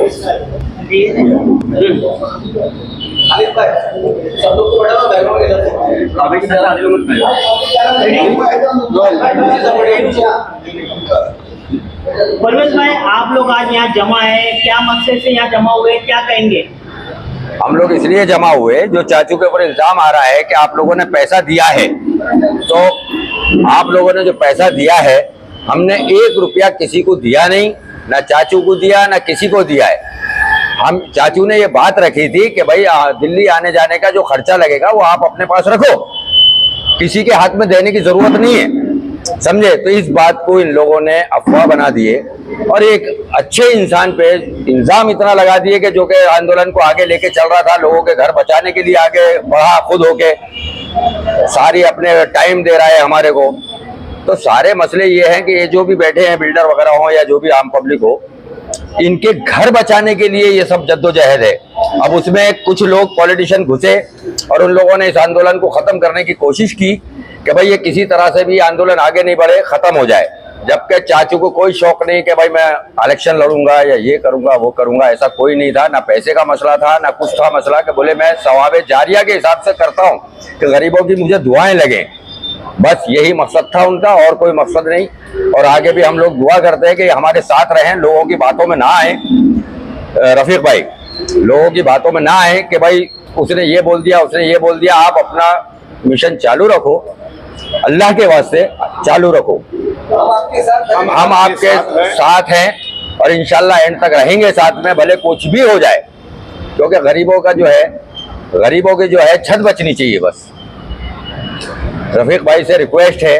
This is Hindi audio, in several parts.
परवेश भाई, आप लोग आज यहाँ जमा है, क्या मकसद से यहाँ जमा हुए, क्या कहेंगे? हम लोग इसलिए जमा हुए, जो चाचू के ऊपर इल्जाम आ रहा है कि आप लोगों ने पैसा दिया है, तो आप लोगों ने जो पैसा दिया है, हमने 1 रुपया किसी को दिया नहीं, ना चाचू को दिया ना किसी को दिया है। हम चाचू ने ये बात रखी थी कि भाई दिल्ली आने जाने का जो खर्चा लगेगा वो आप अपने पास रखो, किसी के हाथ में देने की जरूरत नहीं है, समझे। तो इस बात को इन लोगों ने अफवाह बना दिए और एक अच्छे इंसान पे इल्जाम इतना लगा दिए कि जो कि आंदोलन को आगे लेके चल रहा था, लोगों के घर बचाने के लिए आगे बढ़ा, खुद होके सारी अपने टाइम दे रहा है हमारे को। तो सारे मसले ये हैं कि ये जो भी बैठे हैं बिल्डर वगैरह हो या जो भी आम पब्लिक हो, इनके घर बचाने के लिए ये सब जद्दोजहद है। अब उसमें कुछ लोग पॉलिटिशियन घुसे और उन लोगों ने इस आंदोलन को खत्म करने की कोशिश की कि भाई ये किसी तरह से भी आंदोलन आगे नहीं बढ़े, खत्म हो जाए। जबकि चाचू को कोई शौक नहीं कि भाई मैं इलेक्शन लड़ूंगा या ये करूंगा वो करूंगा, ऐसा कोई नहीं था। ना पैसे का मसला था ना कुछ था मसला, कि बोले मैं सवाबे जारिया के हिसाब से करता हूँ कि गरीबों की मुझे दुआएं लगें, बस यही मकसद था उनका और कोई मकसद नहीं। और आगे भी हम लोग दुआ करते हैं कि हमारे साथ रहें, लोगों की बातों में ना आए। रफीक भाई, लोगों की बातों में ना आए कि भाई उसने ये बोल दिया उसने ये बोल दिया। आप अपना मिशन चालू रखो, अल्लाह के वास्ते चालू रखो। हम आपके साथ हैं और इंशाल्लाह एंड तक रहेंगे साथ में, भले कुछ भी हो जाए, क्योंकि गरीबों की जो है छत बचनी चाहिए बस। रफीक भाई से रिक्वेस्ट है,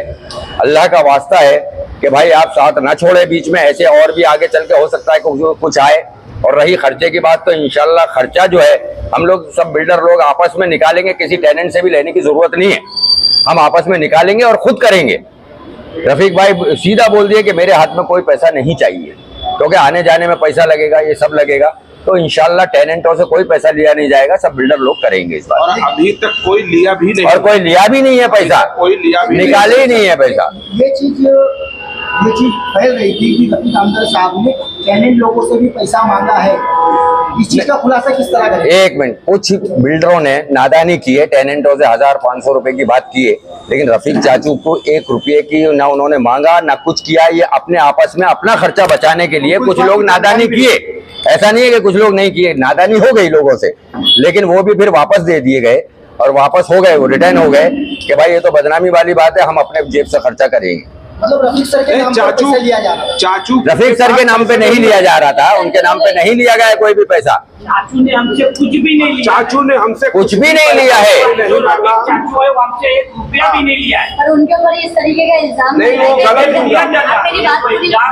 अल्लाह का वास्ता है कि भाई आप साथ ना छोड़े बीच में, ऐसे और भी आगे चल के हो सकता है कुछ आए। और रही खर्चे की बात, तो इंशाल्लाह खर्चा जो है हम लोग सब बिल्डर लोग आपस में निकालेंगे, किसी टेनेंट से भी लेने की जरूरत नहीं है, हम आपस में निकालेंगे और खुद करेंगे। रफीक भाई सीधा बोल दिए कि मेरे हाथ में कोई पैसा नहीं चाहिए, क्योंकि आने जाने में पैसा लगेगा, ये सब लगेगा। तो इंशाल्लाह टेनेंटों से कोई पैसा लिया नहीं जाएगा, सब बिल्डर लोग करेंगे इस बार। और अभी तक कोई लिया भी नहीं, और कोई लिया भी नहीं है पैसा, कोई लिया भी निकाले ही नहीं है पैसा। ये चीज फैल रही थी कि रफीक आमदर साहब ने टेनेंट लोगों से भी पैसा मांगा है, इस चीज का खुलासा किस तरह करें? एक मिनट, कुछ बिल्डरों ने नादानी की है, टेनेंटों से 1000-500 रुपए की बात की है, लेकिन रफीक चाचू को 1 रुपये की ना उन्होंने मांगा ना कुछ किया। ये अपने आपस में अपना खर्चा बचाने के लिए कुछ लोग नादानी किए, ऐसा नहीं है कि कुछ लोग नहीं किए, नादानी हो गई लोगों से, लेकिन वो भी फिर वापस दे दिए गए और वापस हो गए, वो रिटर्न हो गए कि भाई ये तो बदनामी वाली बात है, हम अपने जेब से खर्चा करेंगे। मतलब रफीक सर के नाम पे पैसा लिया जा रहा था? चाचू रफीक सर के नाम पे नहीं लिया जा रहा था, उनके नाम पे नहीं लिया गया है कोई भी पैसा। चाचू ने हमसे कुछ भी नहीं लिया, चाचू ने हमसे कुछ भी नहीं लिया है। जो रफीक चाचू है वो हमसे 1 रुपया भी नहीं लिया है। और उनके ऊपर इस तरीके का इल्जाम नहीं, वो गलत मेरी बात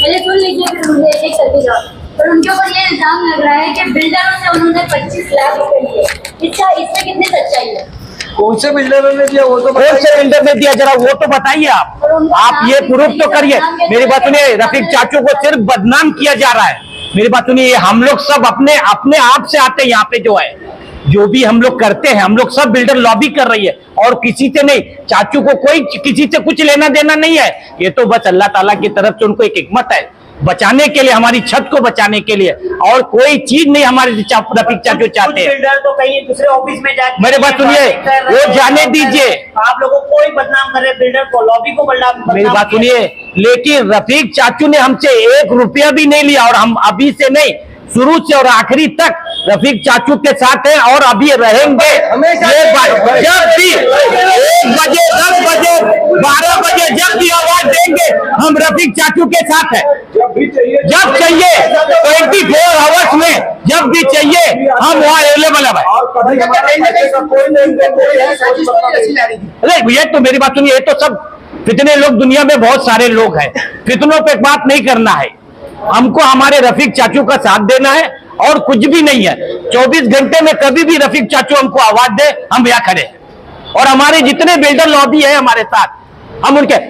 पहले सुन लीजिए, फिर मुझे एक करके जाओ। और उनके ऊपर ये इल्जाम लग रहा है कि बिल्डरों से उन्होंने 25 लाख रुपए लिए, इसमें कितनी सच्चाई है? कौन से बिल्डरों ने दिया वो तो कौन से बिल्डर ने दिया, जरा वो तो बताइए आप ये प्रूफ तो करिए। मेरी बात सुनिए, रफीक चाचू को सिर्फ बदनाम किया जा रहा है। मेरी बात सुनिए, हम लोग सब अपने आप से आते हैं यहाँ पे, जो है जो भी हम लोग करते हैं, हम लोग सब बिल्डर लॉबी कर रही है और किसी से नहीं। चाचू को कोई किसी से कुछ लेना देना नहीं है, ये तो बस अल्लाह ताला की तरफ से उनको एक हिकमत है बचाने के लिए, हमारी छत को बचाने के लिए, और कोई चीज नहीं हमारे रफीक चाचू चाहते हैं। बिल्डर तो कहीं दूसरे ऑफिस में जाके मेरे बात सुनिए, वो जाने दीजिए, आप लोगों को कोई बदनाम कर रहे बिल्डर को, लॉबी को बदनाम। मेरी बात सुनिए, लेकिन रफीक चाचू ने हमसे 1 रुपया भी नहीं लिया, और हम अभी से नहीं, शुरू से और आखिरी तक रफीक चाचू के साथ हैं और अभी रहेंगे। ये बात जब भी 1 बजे 10 बजे 12 बजे जब भी आवाज देंगे, हम रफीक चाचू के साथ हैं। जब चाहिए 24 आवर्स में जब भी चाहिए हम वहाँ अवेलेबल है। अरे ये तो मेरी बात सुनिए, ये तो सब फितने लोग, दुनिया में बहुत सारे लोग हैं, फितनों पे बात नहीं करना है, हमको हमारे रफीक चाचू का साथ देना है और कुछ भी नहीं है। 24 घंटे में कभी भी रफीक चाचू हमको आवाज दे, हम यहाँ खड़े हैं। और हमारे जितने बिल्डर लॉबी है हमारे साथ,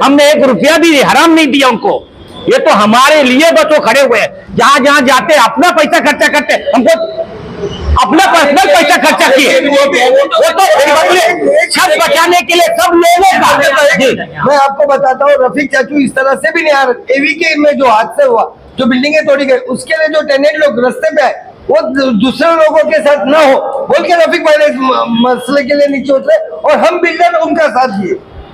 हमने 1 रुपया भी हराम नहीं दिया उनको, ये तो हमारे लिए बस वो खड़े हुए हैं। जहां जहां जाते अपना पैसा खर्चा करते, हमको अपना पर्सनल पैसा खर्चा किए, वो तो छत बचाने के लिए सब लोगों का। मैं आपको बताता हूँ, रफीक चाचू इस तरह से भी नहीं आ रहे। एवी के में जो हादसा हुआ जो बिल्डिंगें तोड़ी गई, उसके लिए जो टेनेंट लोग रास्ते पे आए वो दूसरे लोगों के साथ ना हो बोल के रफीक भाई ने इस मसले के लिए नीचे उतरे और हम बिल्डर उनका साथ दिए।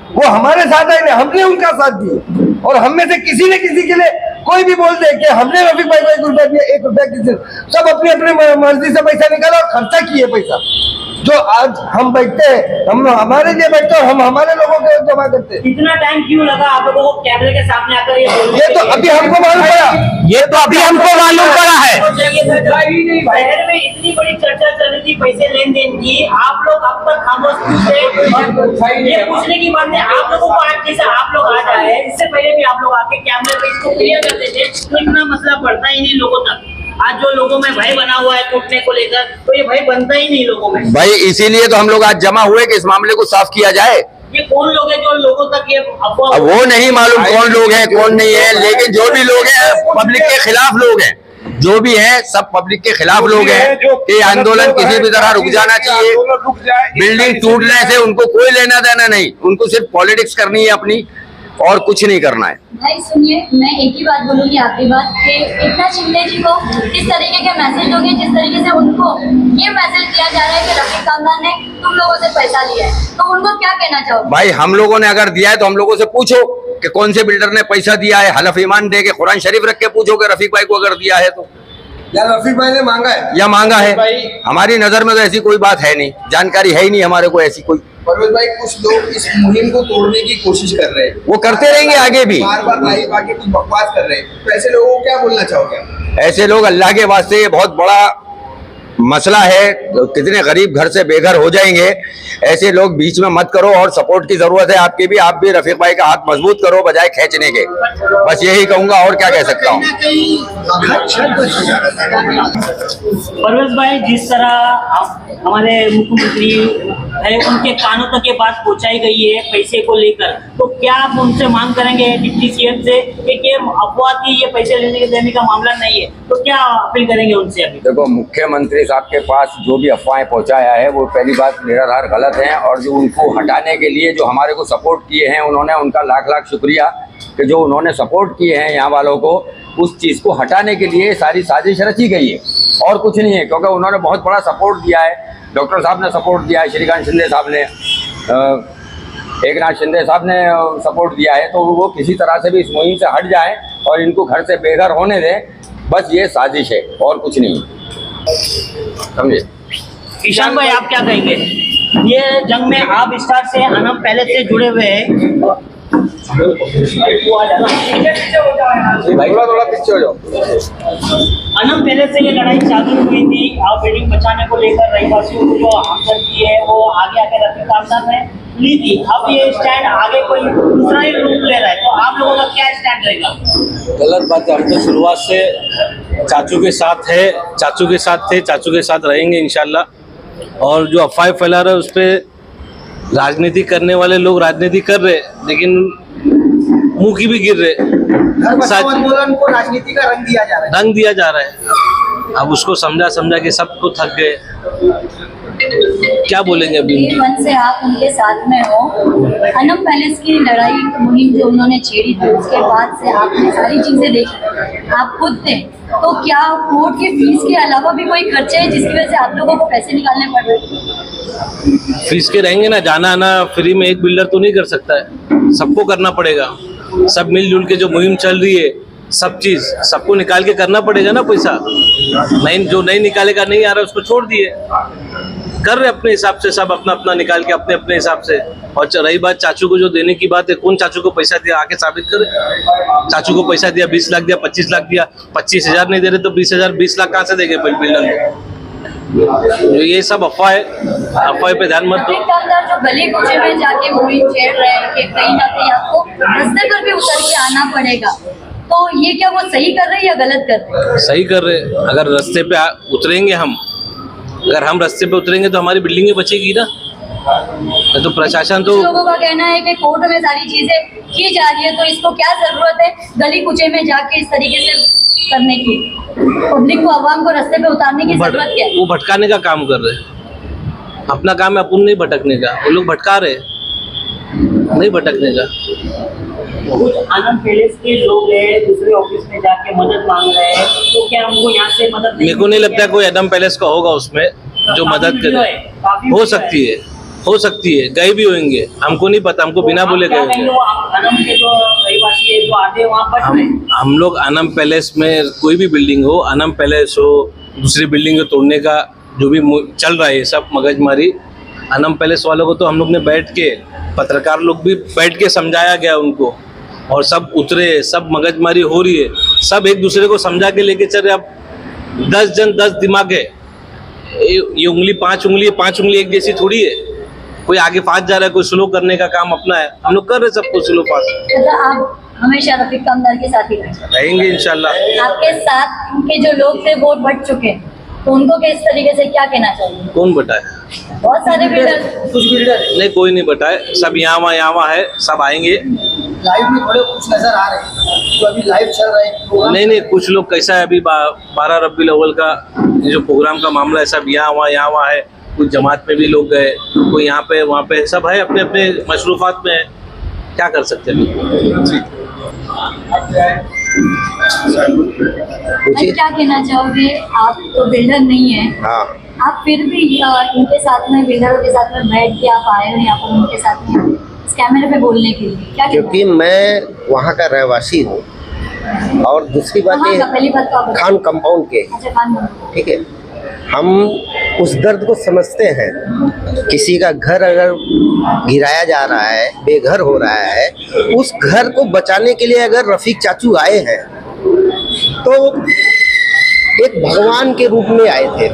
वो हमारे साथ आए, हमने उनका साथ दिए। और हम में से किसी ने किसी के लिए कोई भी बोल दे कि हमने रफीक भाई को 1 रुपया दिया, 1 रुपया किसी, सब अपनी अपनी मर्जी से पैसा निकाला और खर्चा किए पैसा। जो आज हम बैठते हैं, हम हमारे लिए बैठते हैं और हम हमारे लोगों को जमा करते हैं। इतना टाइम क्यों लगा आप लोगों को कैमरे के सामने आकर ये बोलने ये तो अभी हमको मालूम पड़ा, ये तो अभी हमको मालूम पड़ा है। शहर में इतनी बड़ी चर्चा चल रही थी पैसे लेन देन की, आप लोग अब तक खामोश थे। ये पूछने की बात है, आप लोगों को आज जैसे आप लोग आ जाए, इससे पहले भी आप लोग आके कैमरे पे इसको क्लियर करते थे तो इतना मसला पड़ता ही नहीं लोगों तक। आज जो लोगों में भय बना हुआ है टूटने को लेकर, तो ये भय बनता ही नहीं लोगों में। भाई इसीलिए तो हम लोग आज जमा हुए कि इस मामले को साफ किया जाए। ये कौन लोग हैं जो लोगों तक ये अफवाह, अब वो नहीं मालूम कौन लोग हैं कौन नहीं है, लेकिन जो भी लोग हैं पब्लिक के खिलाफ लोग हैं, जो भी हैं सब पब्लिक के खिलाफ लोग हैं कि आंदोलन किसी भी तरह रुक जाना चाहिए। बिल्डिंग टूटने से उनको कोई लेना देना नहीं, उनको सिर्फ पॉलिटिक्स करनी है अपनी और कुछ नहीं करना है। भाई सुनिए, मैं एक ही बात बोलूंगी, आपकी बात कि एकनाथ शिंदे जी को इस तरीके के मैसेज दोगे जिस तरीके से उनको ये मैसेज दिया जा रहा है कि रफीक खानदान ने तुम लोगों से पैसा लिया है, तो उनको क्या कहना चाहोगे? भाई हम लोगों ने अगर दिया है तो हम लोगों से पूछो कि कौन से बिल्डर ने पैसा दिया है, हलफ ईमान दे के कुरान शरीफ रख के पूछो कि रफीक भाई को अगर दिया है तो, या रफीक भाई ने मांगा है या मांगा है। हमारी नजर में तो ऐसी कोई बात है नहीं, जानकारी है ही नहीं हमारे को ऐसी कोई। परवेज भाई, कुछ लोग इस मुहिम को तोड़ने की कोशिश कर रहे हैं, वो करते रहेंगे आगे भी, बार बार लाइव आके कुछ बकवास कर रहे हैं, तो ऐसे लोगों को क्या बोलना चाहोगे? ऐसे लोग अल्लाह के वास्ते ये बहुत बड़ा मसला है, तो कितने गरीब घर से बेघर हो जाएंगे, ऐसे लोग बीच में मत करो। और सपोर्ट की जरूरत है आपकी भी, आप भी रफीक भाई का हाथ मजबूत करो बजाय खींचने के, बस यही कहूंगा और क्या कह सकता हूँ। परवेज भाई, जिस तरह हमारे मुख्यमंत्री है उनके कानों तक ये बात पहुंचाई गई है पैसे को लेकर, तो क्या आप उनसे मांग करेंगे डिप्टी सीएम से कि अफवाह थी, ये पैसे देने का मामला नहीं है, तो क्या अपील करेंगे उनसे? अभी देखो, मुख्यमंत्री साहब के पास जो भी अफवाहें पहुंचाया है वो पहली बात निराधार गलत है, और जो उनको हटाने के लिए जो हमारे को सपोर्ट किए हैं उन्होंने, उनका लाख लाख शुक्रिया कि जो उन्होंने सपोर्ट किए हैं यहाँ वालों को, उस चीज़ को हटाने के लिए सारी साजिश रची गई है और कुछ नहीं है, क्योंकि उन्होंने बहुत बड़ा सपोर्ट दिया है। डॉक्टर साहब ने सपोर्ट दिया है, श्रीकांत शिंदे साहब ने, एकनाथ शिंदे साहब ने सपोर्ट दिया है, तो वो किसी तरह से भी इस मुहिम से हट जाएं और इनको घर से बेघर होने दें, बस ये साजिश है और कुछ नहीं, समझे? ईशान भाई, आप क्या कहेंगे? ये जंग में आप स्टार से अनम पहले से जुड़े हुए हैं, थोड़ा पीछे हो जाओ। अनम पहले से ये लड़ाई चालू हुई थी, आप बिल्डिंग बचाने को लेकर रहीवासियों को जो हमदर्दी है वो आगे आके रफीक खानदान ने ली थी। अब ये स्टैंड आगे कोई दूसरा ही रूप ले रहा है, तो आप लोगों का क्या स्टैंड रहेगा? गलत बात है, हम तो शुरुआत से चाचू के साथ है, चाचू के साथ थे, चाचू के साथ रहेंगे इंशाल्लाह। और जो अफवाह फैला रहे उस पर राजनीति करने वाले लोग राजनीति कर रहे, लेकिन मुंह की भी गिर रहे, आंदोलन को राजनीति का रंग दिया जा रहा है। रंग दिया जा रहा है। अब उसको समझा समझा के सबको थक गए, क्या बोलेंगे अभी? मन से आप उनके साथ में हो, अनम पैलेस की लड़ाई मुहिम जो उन्होंने छेड़ी थी उसके बाद से आपने सारी चीजें देखी, आप खुद थे, तो क्या कोर्ट की फीस के अलावा भी कोई खर्चे है जिसकी वजह से आप लोगों को पैसे निकालने पड़ रहे हैं? फीस के रहेंगे ना, जाना आना फ्री में एक बिल्डर तो नहीं कर सकता है, सबको करना पड़ेगा। सब मिलजुल के जो मुहिम चल रही है, सब चीज सबको निकाल के करना पड़ेगा ना पैसा। नहीं, जो नहीं निकालेगा, नहीं आ रहा उसको छोड़ दिए, कर रहे अपने हिसाब से, सब अपना अपना निकाल के अपने अपने हिसाब से। और रही बात चाचू को जो देने की बात है, कौन चाचू को पैसा दिया आके साबित करे। चाचू को पैसा दिया 20 लाख दिया, 25 लाख दिया, 25,000 नहीं दे रहे तो 20,000 20 लाख कहाँ से देंगे बिल्डर को? ये सब अफवाह है, अफवाह पे ध्यान मत दो। जो गली कूचे में जाके मुहिम छेड़ रहे हैं कि कहीं ना कहीं आपको रास्ते पर भी उतर के आना पड़ेगा, तो ये क्या वो सही कर रहे हैं या गलत कर रहे हैं? सही कर रहे। अगर रास्ते पे उतरेंगे हम, अगर हम रास्ते पे उतरेंगे तो हमारी बिल्डिंगें बचेगी ना। तो प्रशासन तो, लोगों का कहना है कि कोर्ट में सारी चीजें की जा रही है, तो इसको क्या जरूरत है गली कुचे में जाके इस तरीके से करने की? पब्लिक को, आवाम को रास्ते पे उतारने की जरूरत क्या है? वो भटकाने का काम कर रहे। अपना काम है, अपन नहीं भटकने का। वो लोग भटका रहे, नहीं भटकने का। कुछ आनंद पैलेस के लोग हैं दूसरे ऑफिस में जाके मदद मांग रहे हैं, तो क्या हमको यहाँ से मदद मेरे को नहीं लगता कोई एडम पैलेस का होगा उसमें जो मदद करे। हो सकती है गए भी होंगे, हमको नहीं पता, हमको बिना बोले गए होंगे। आनंद के जो रहवासी है जो आते हैं वहाँ पर हम लोग आनंद पैलेस में कोई भी बिल्डिंग हो, आनंद पैलेस हो, दूसरी बिल्डिंग तोड़ने का जो भी चल रहा है सब मगजमारी, आनंद पैलेस वालों को तो हम लोग ने बैठ के, पत्रकार लोग भी बैठ के समझाया गया उनको, और सब उतरे, सब मगजमारी हो रही है, सब एक दूसरे को समझा के लेके चल रहे। अब 10 जन 10 दिमाग है, ये उंगली 5 उंगली एक जैसी थोड़ी है। कोई आगे पास जा रहा है, कोई स्लो करने का काम अपना है, हम लोग कर रहे सबको स्लो पास। आप हमेशा रफीक कामदार के साथ ही रहेंगे इंशाल्लाह। आपके साथ उनके जो लोग थे वो बढ़ चुके हैं, तो उनको किस तरीके से क्या कहना चाहिए? कौन बताए? बहुत सारे बिल्डर, कुछ बिल्डर नहीं कोई नहीं बताए, सब यहाँ वहाँ है, सब आएंगे। लाइव में थोड़े कुछ नजर आ रहे हैं, जो अभी लाइव चल रहे हैं। नहीं कुछ लोग कैसा है, अभी 12 रबीउल अव्वल का जो प्रोग्राम का मामला है, सब यहाँ वहाँ है, कुछ जमात में भी लोग गए, कोई यहाँ पे वहाँ पे, सब है अपने अपने मशरूफात में है, क्या कर सकते हैं। क्या कहना चाहोगे? आप तो बिल्डर नहीं है, हाँ, आप फिर भी इनके साथ में, बिल्डरों के साथ में बैठ के आप आए हो यहाँ पर उनके साथ में इस कैमरे पे बोलने के लिए, क्या? क्योंकि मैं वहाँ का रहवासी हूँ, और दूसरी बात ये पहली बात तो खान कंपाउंड के, अच्छा खान, ठीक है, हम उस दर्द को समझते हैं। किसी का घर अगर गिराया जा रहा है, बेघर हो रहा है, उस घर को बचाने के लिए अगर रफीक चाचू आए हैं तो एक भगवान के रूप में आए थे,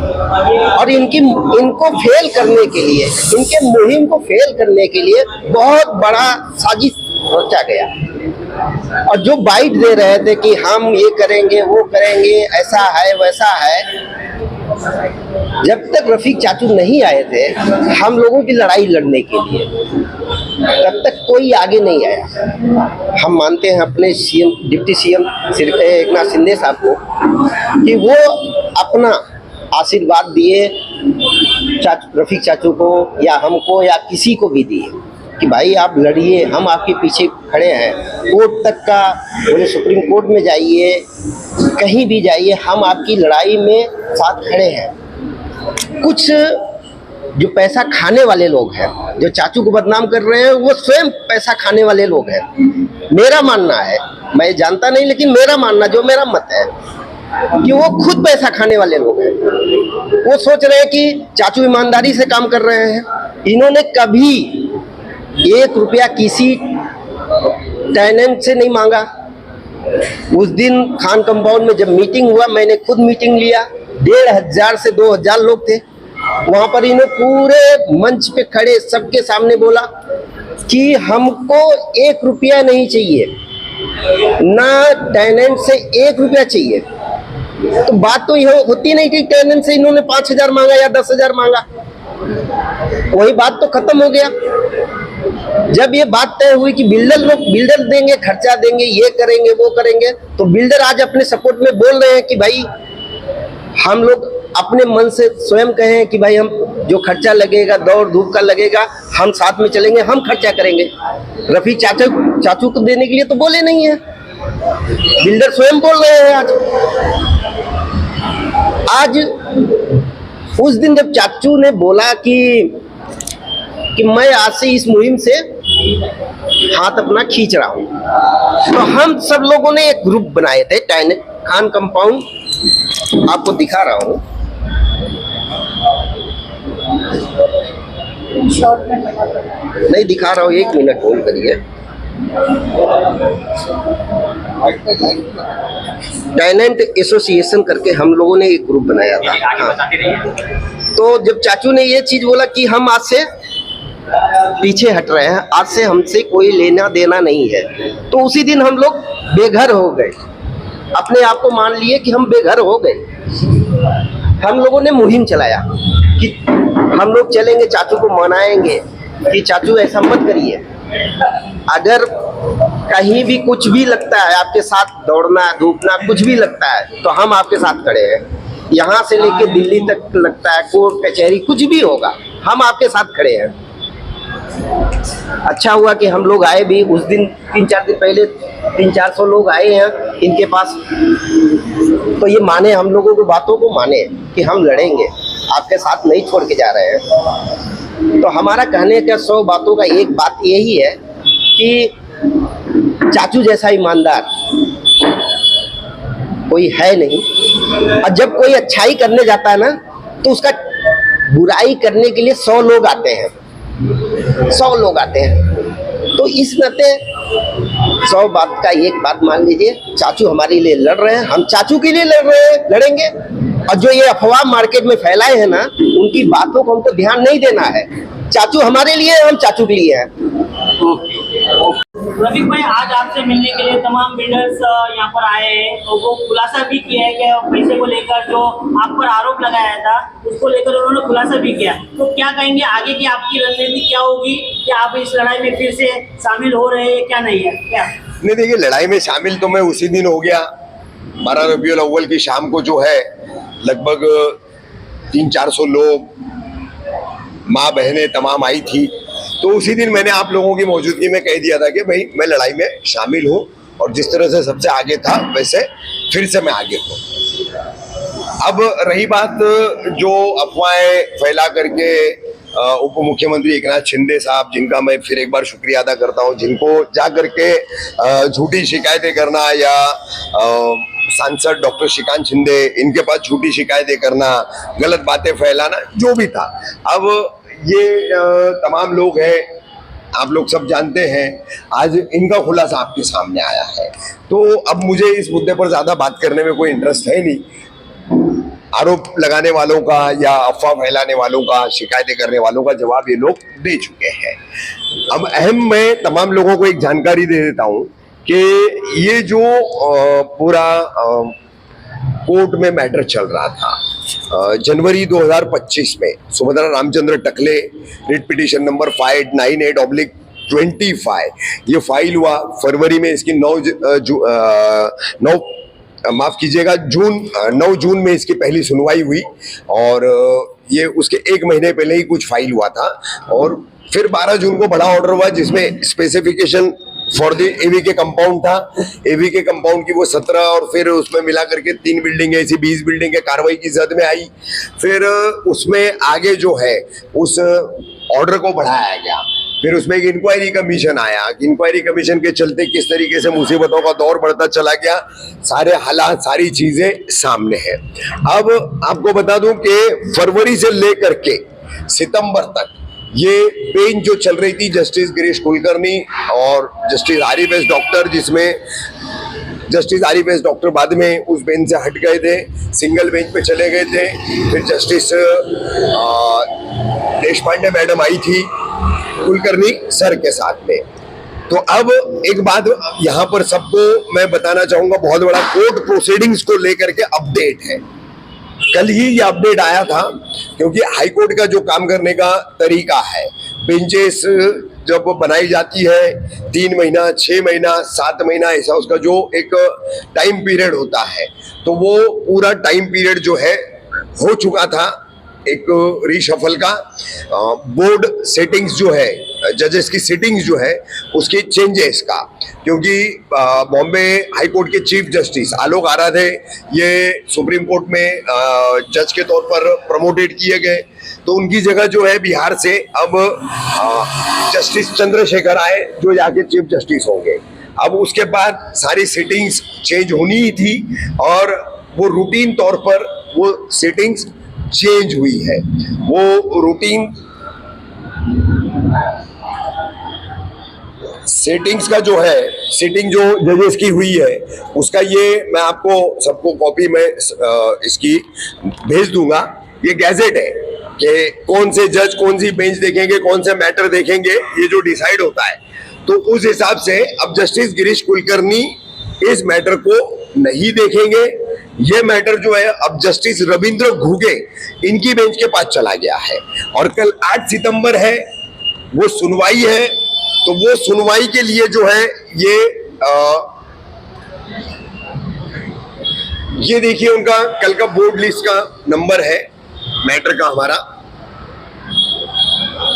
और इनको फेल करने के लिए, इनके मुहिम को फेल करने के लिए बहुत बड़ा साजिश रचा गया। और जो बाइट दे रहे थे कि हम ये करेंगे, वो करेंगे, ऐसा है वैसा है, जब तक रफीक चाचू नहीं आए थे हम लोगों की लड़ाई लड़ने के लिए, तब तक कोई आगे नहीं आया। हम मानते हैं अपने CM, deputy CM Eknath Shinde साहब को, कि वो अपना आशीर्वाद दिए रफीक चाचू को या हमको या किसी को भी दिए कि भाई आप लड़िए, हम आपके पीछे खड़े हैं। कोर्ट तक का बोले, सुप्रीम कोर्ट में जाइए, कहीं भी जाइए, हम आपकी लड़ाई में साथ खड़े हैं। कुछ जो पैसा खाने वाले लोग हैं, जो चाचू को बदनाम कर रहे हैं, वो स्वयं पैसा खाने वाले लोग हैं। मेरा मानना है, मैं जानता नहीं, लेकिन मेरा मानना, जो मेरा मत है, कि वो खुद पैसा खाने वाले लोग हैं। वो सोच रहे हैं कि चाचू ईमानदारी से काम कर रहे हैं। इन्होंने कभी 1 रुपया किसी टेनेंट से नहीं मांगा। उस दिन खान कंपाउंड में जब मीटिंग हुआ, मैंने खुद मीटिंग लिया, 1500 से 2000 लोग थे वहां पर। इन्हें पूरे मंच पे खड़े सबके सामने बोला कि हमको 1 रुपया नहीं चाहिए, ना टेनेंट से 1 रुपया चाहिए। तो बात तो यह होती नहीं कि टेनेंट से इन्होंने 5000 मांगा या 10,000 मांगा, वही बात तो खत्म हो गया। जब ये बात तय हुई कि बिल्डर देंगे, खर्चा देंगे, ये करेंगे, वो करेंगे, तो बिल्डर आज अपने सपोर्ट में बोल रहे हैं कि भाई हम लोग अपने मन से स्वयं कहें कि भाई हम जो खर्चा लगेगा, दौड़ धूप का लगेगा, हम साथ में चलेंगे, हम खर्चा करेंगे। रफीक चाचू को देने के लिए तो बोले नहीं है, बिल्डर स्वयं बोल रहे हैं। आज उस दिन जब चाचू ने बोला कि मैं आज से इस मुहिम से हाथ अपना खींच रहा हूं, तो हम सब लोगों ने एक ग्रुप बनाए थे, खान कंपाउंड, आपको दिखा रहा हूं। नहीं दिखा रहा हूं, 1 मिनट होल्ड करिए। टेनेंट एसोसिएशन करके हम लोगों ने एक ग्रुप बनाया था। हाँ। तो जब चाचू ने ये चीज बोला कि हम आज से पीछे हट रहे हैं, आज से हमसे कोई लेना देना नहीं है, तो उसी दिन हम लोग बेघर हो गए, अपने आप को मान लिए कि हम बेघर हो गए। हम लोगों ने मुहिम चलाया कि हम लोग चलेंगे, चाचू को मनाएंगे कि चाचू ऐसा मत करिए, अगर कहीं भी कुछ भी लगता है, आपके साथ दौड़ना धूपना कुछ भी लगता है, तो हम आपके साथ खड़े हैं। यहाँ से लेके दिल्ली तक लगता है, कोर्ट कचहरी कुछ भी होगा, हम आपके साथ खड़े हैं। अच्छा हुआ कि हम लोग आए भी उस दिन, 3-4 दिन पहले 300-400 लोग आए हैं इनके पास, तो ये माने, हम लोगों की बातों को माने कि हम लड़ेंगे, आपके साथ नहीं छोड़ के जा रहे हैं। तो हमारा कहने का 100 बातों का एक बात यही है कि चाचू जैसा ईमानदार कोई है नहीं, और जब कोई अच्छाई करने जाता है ना तो उसका बुराई करने के लिए 100 लोग आते हैं, 100 लोग आते हैं। तो इस नाते 100 बात का एक बात मान लीजिए, चाचू हमारे लिए लड़ रहे हैं, हम चाचू के लिए लड़ रहे हैं, लड़ेंगे। और जो ये अफवाह मार्केट में फैलाए हैं ना, उनकी बातों को हमको ध्यान नहीं देना है। चाचू हमारे लिए, हम चाचू के लिए हैं। रफीक भाई, आज आपसे मिलने के लिए तमाम बिल्डर्स यहाँ पर आए हैं, तो वो खुलासा भी किया है कि पैसे को लेकर जो आप पर आरोप लगाया था उसको लेकर उन्होंने खुलासा भी किया। तो क्या कहेंगे आगे की आपकी रणनीति क्या होगी, क्या आप इस लड़ाई में फिर से शामिल हो रहे हैं क्या नहीं है क्या? नहीं, देखिए, लड़ाई में शामिल तो मैं उसी दिन हो गया, 12 रबीउल अव्वल की शाम को जो है लगभग 300-400 लोग, माँ बहनें तमाम आई थी। तो उसी दिन मैंने आप लोगों की मौजूदगी में कह दिया था कि भाई मैं लड़ाई में शामिल हूँ, और जिस तरह से सबसे आगे था वैसे फिर से मैं आगे हूँ। अब रही बात जो अफवाहें फैला करके उप मुख्यमंत्री एकनाथ शिंदे साहब, जिनका मैं फिर एक बार शुक्रिया अदा करता हूँ, जिनको जा करके झूठी शिकायतें करना, या सांसद डॉक्टर श्रीकांत शिंदे, इनके पास झूठी शिकायतें करना, गलत बातें फैलाना, जो भी था। अब ये तमाम लोग हैं, आप लोग सब जानते हैं, आज इनका खुलासा आपके सामने आया है। तो अब मुझे इस मुद्दे पर ज़्यादा बात करने में कोई इंटरेस्ट है नहीं। आरोप लगाने वालों का या अफवाह फैलाने वालों का, शिकायतें करने वालों का जवाब ये लोग दे चुके हैं। अब अहम मैं तमाम लोगों को एक जानकारी दे देता हूँ कि ये जो पूरा कोर्ट में मैटर चल रहा था, जनवरी 2025 में सुभद्रा रामचंद्र टकले रिट पिटीशन नंबर 598/25 ये फाइल हुआ। फरवरी में इसकी 9 जून में इसकी पहली सुनवाई हुई, और ये उसके 1 महीने पहले ही कुछ फाइल हुआ था। और फिर 12 जून को बड़ा ऑर्डर हुआ जिसमें स्पेसिफिकेशन फॉर द एवीके कंपाउंड था। एवीके कंपाउंड की वो 17 और फिर उसमें मिला करके 3 बिल्डिंग ऐसी 20 बिल्डिंग कार्रवाई की जद में आई। फिर उसमें आगे जो है उस ऑर्डर को बढ़ाया गया। फिर उसमें एक इंक्वायरी कमीशन आया। इंक्वायरी कमीशन के चलते किस तरीके से मुसीबतों का दौर बढ़ता चला गया, सारे हालात, सारी चीजें सामने हैं। अब आपको बता दूं कि फरवरी से लेकर के सितंबर तक ये बेंच जो चल रही थी, जस्टिस गिरीश कुलकर्णी और जस्टिस आरिफ एस डॉक्टर, जिसमें जस्टिस आरिफ एस डॉक्टर बाद में उस बेंच से हट गए थे, सिंगल बेंच पे चले गए थे। फिर जस्टिस देशपांडे मैडम आई थी कुलकर्णी सर के साथ में। तो अब एक बात यहाँ पर सबको मैं बताना चाहूंगा, बहुत बड़ा कोर्ट प्रोसीडिंग्स को लेकर के अपडेट है। कल ही ये अपडेट आया था, क्योंकि हाई कोर्ट का जो काम करने का तरीका है, बेंचेस जब बनाई जाती है 3 महीना, 6 महीना, 7 महीना, ऐसा उसका जो एक टाइम पीरियड होता है, तो वो पूरा टाइम पीरियड जो है हो चुका था एक रीशफल का। बोर्ड सेटिंग्स जो है, जजेस की सिटिंग्स जो है उसके चेंजेस का, क्योंकि बॉम्बे हाई कोर्ट के चीफ जस्टिस आलोक आराधे ये सुप्रीम कोर्ट में जज के तौर पर प्रमोटेड किए गए, तो उनकी जगह जो है बिहार से अब जस्टिस चंद्रशेखर आए जो यहाँ के चीफ जस्टिस होंगे। अब उसके बाद सारी सिटिंग्स चेंज होनी ही थी, और वो रूटीन तौर पर वो सिटिंग्स चेंज हुई है। वो रूटीन सेटिंग्स का जो है, सिटिंग जो जजेस की हुई है उसका, ये मैं आपको सबको कॉपी में इसकी भेज दूंगा। ये गैजेट है कि कौन से जज कौन सी बेंच देखेंगे, कौन से मैटर देखेंगे, ये जो डिसाइड होता है। तो उस हिसाब से अब जस्टिस गिरीश कुलकर्णी इस मैटर को नहीं देखेंगे। ये मैटर जो है अब जस्टिस रविंद्र घुगे इनकी बेंच के पास चला गया है, और कल 8 सितंबर है, वो सुनवाई है। तो वो सुनवाई के लिए जो है ये देखिए उनका कल का बोर्ड लिस्ट का नंबर है मैटर का हमारा।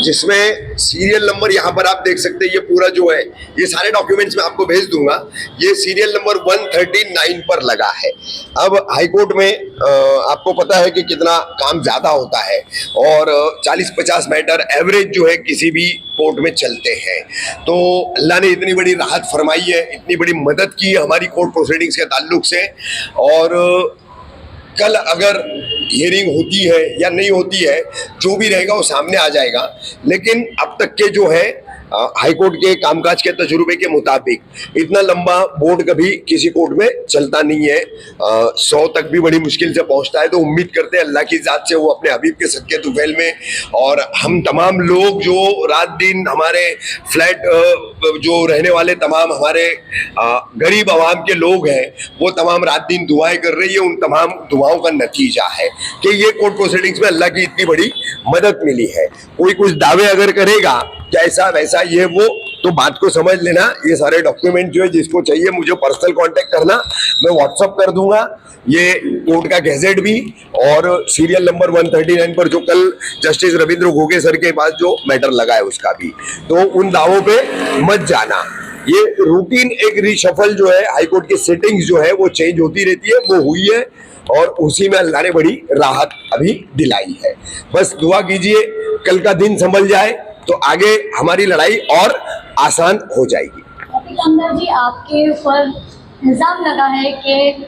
जिसमें सीरियल नंबर यहाँ पर आप देख सकते हैं, ये पूरा जो है ये सारे डॉक्यूमेंट्स मैं आपको भेज दूंगा। ये सीरियल नंबर 139 पर लगा है। अब हाई कोर्ट में आपको पता है कि कितना काम ज्यादा होता है और 40-50 मैटर एवरेज जो है किसी भी कोर्ट में चलते हैं। तो अल्लाह ने इतनी बड़ी राहत फरमाई है, इतनी बड़ी मदद की है हमारी कोर्ट प्रोसीडिंग्स के ताल्लुक से। और कल अगर हियरिंग होती है या नहीं होती है, जो भी रहेगा वो सामने आ जाएगा। लेकिन अब तक के जो है हाई कोर्ट के कामकाज के तजुर्बे के मुताबिक इतना लंबा बोर्ड कभी किसी कोर्ट में चलता नहीं है। 100 तक भी बड़ी मुश्किल से पहुंचता है। तो उम्मीद करते हैं अल्लाह की जात से वो अपने हबीब के सदके तुफैल में, और हम तमाम लोग जो रात दिन हमारे फ्लैट जो रहने वाले तमाम हमारे गरीब आवाम के लोग हैं, वो तमाम रात दिन दुआएं कर रही है। उन तमाम दुआओं का नतीजा है कि ये कोर्ट प्रोसीडिंग्स में अल्लाह की इतनी बड़ी मदद मिली है। कोई कुछ दावे अगर करेगा कि ऐसा वैसा ये वो, तो बात को समझ लेना। ये सारे डॉक्यूमेंट जो है जिसको चाहिए मुझे पर्सनल कांटेक्ट करना, मैं व्हाट्सअप कर दूंगा। ये कोर्ट का गैजेट भी और सीरियल नंबर 139 पर जो कल जस्टिस रविंद्र घोगे सर के पास जो मैटर लगा है उसका भी। तो उन दावों पे मत जाना। ये रूटीन एक रिशफल जो है हाईकोर्ट की सेटिंग्स जो है वो चेंज होती रहती है, वो हुई है और उसी में अल्लाह ने बड़ी राहत अभी दिलाई है। बस दुआ कीजिए कल का दिन संभल जाए तो आगे हमारी लड़ाई और आसान हो जाएगी। अंदर जी, आपके ऊपर इल्जाम लगा है कि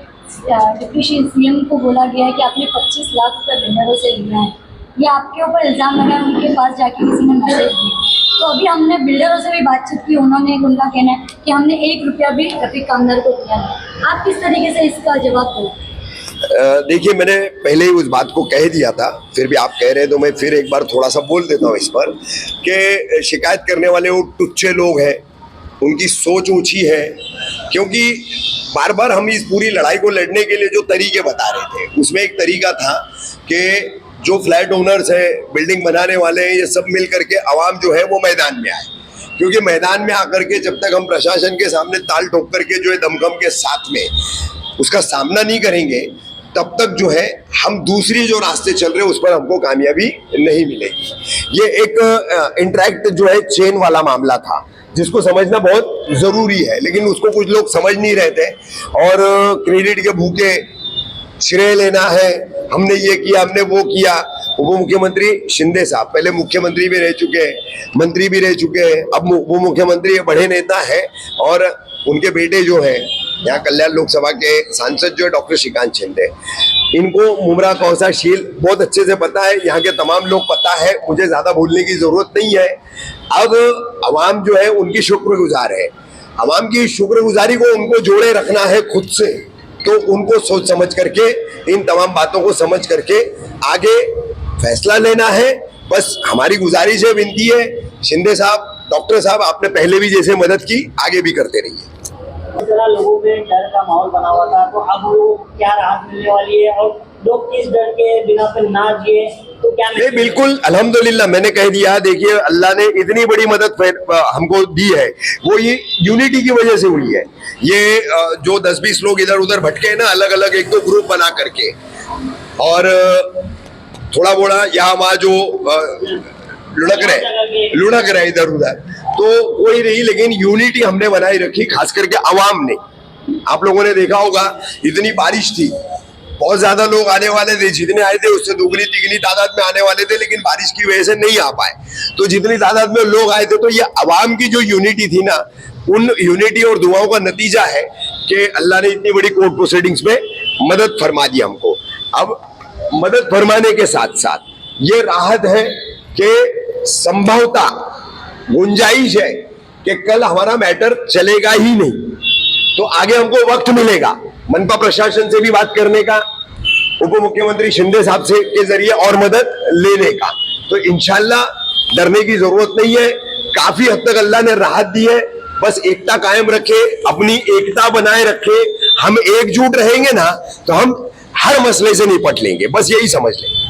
डिप्टी सीएम को बोला गया है कि आपने 25 लाख रुपए बिल्डरों से लिया है। ये आपके ऊपर इल्जाम लगा है, उनके पास जाके किसी ने मैसेज दिया। तो अभी हमने बिल्डरों से भी बातचीत की, उन्होंने उनका कहना है कि हमने 1 रुपया भी रफीक कामदार को दिया है। आप किस तरीके से इसका जवाब दो? देखिए, मैंने पहले ही उस बात को कह दिया था, फिर भी आप कह रहे हैं तो मैं फिर एक बार थोड़ा सा बोल देता हूँ इस पर कि शिकायत करने वाले वो टुच्चे लोग हैं, उनकी सोच ऊंची है। क्योंकि बार बार हम इस पूरी लड़ाई को लड़ने के लिए जो तरीके बता रहे थे, उसमें एक तरीका था कि जो फ्लैट ओनर्स है, बिल्डिंग बनाने वाले हैं, ये सब मिल करके आवाम जो है वो मैदान में आए। क्योंकि मैदान में आकर के जब तक हम प्रशासन के सामने ताल ठोक करके जो है दमखम के साथ में उसका सामना नहीं करेंगे, तब तक जो है हम दूसरी जो रास्ते चल रहे हैं उस पर हमको कामयाबी नहीं मिलेगी। ये एक इंटरेक्ट जो है चेन वाला मामला था जिसको समझना बहुत जरूरी है, लेकिन उसको कुछ लोग समझ नहीं रहे थे और क्रेडिट के भूखे श्रेय लेना है, हमने ये किया, हमने वो किया। उप मुख्यमंत्री शिंदे साहब पहले मुख्यमंत्री भी रह चुके हैं, मंत्री भी रह चुके हैं, अब उप मुख्यमंत्री बड़े नेता है और उनके बेटे जो है यहाँ कल्याण लोकसभा के सांसद जो है डॉक्टर श्रीकांत शिंदे, इनको मुमरा कौशाशील बहुत अच्छे से पता है, यहाँ के तमाम लोग पता है, मुझे ज्यादा बोलने की जरूरत नहीं है। अब अवाम जो है उनकी शुक्रगुजार है, अवाम की शुक्रगुजारी को उनको जोड़े रखना है खुद से। तो उनको सोच समझ करके इन तमाम बातों को समझ करके आगे फैसला लेना है। बस हमारी गुजारिश है, विनती है, शिंदे साहब, डॉक्टर साहब, आपने पहले भी जैसे मदद की आगे भी करते रहिए। लोगों में डर का माहौल बना हुआ था, तो अब वो क्या राहत मिलने वाली है और लोग किस डर के बिना पे ना जिए, तो क्या नहीं, बिल्कुल अल्हम्दुलिल्लाह, मैंने कह दिया। देखिए, अल्लाह ने इतनी बड़ी मदद हमको दी है, वो ये यूनिटी की वजह से हुई है। ये जो 10-20 लोग इधर उधर भटके ना, अलग अलग एक दो ग्रुप बना करके, और थोड़ा बोड़ा यहाँ वहाँ जो लुढ़क रहे इधर उधर, तो कोई नहीं, लेकिन यूनिटी हमने बनाई रखी, खास करके अवाम ने। आप लोगों ने देखा होगा, इतनी बारिश थी, बहुत ज्यादा लोग आने वाले थे, जितने आए थे उससे दुगनी तिगनी तादाद में आने वाले थे, लेकिन बारिश की वजह से नहीं आ पाए। तो जितनी तादाद में लोग आए थे, तो ये अवाम की जो यूनिटी थी ना, उन यूनिटी और दुआओं का नतीजा है कि अल्लाह ने इतनी बड़ी कोर्ट प्रोसीडिंग्स में मदद फरमा दी हमको। अब मदद फरमाने के साथ साथ ये राहत है कि संभवता गुंजाइश है कि कल हमारा मैटर चलेगा ही नहीं, तो आगे हमको वक्त मिलेगा मनपा प्रशासन से भी बात करने का, उप मुख्यमंत्री शिंदे साहब से के जरिए और मदद लेने का। तो इंशाल्लाह डरने की जरूरत नहीं है, काफी हद तक अल्लाह ने राहत दी है। बस एकता कायम रखे, अपनी एकता बनाए रखे, हम एकजुट रहेंगे ना तो हम हर मसले से निपट लेंगे, बस यही समझ लेंगे।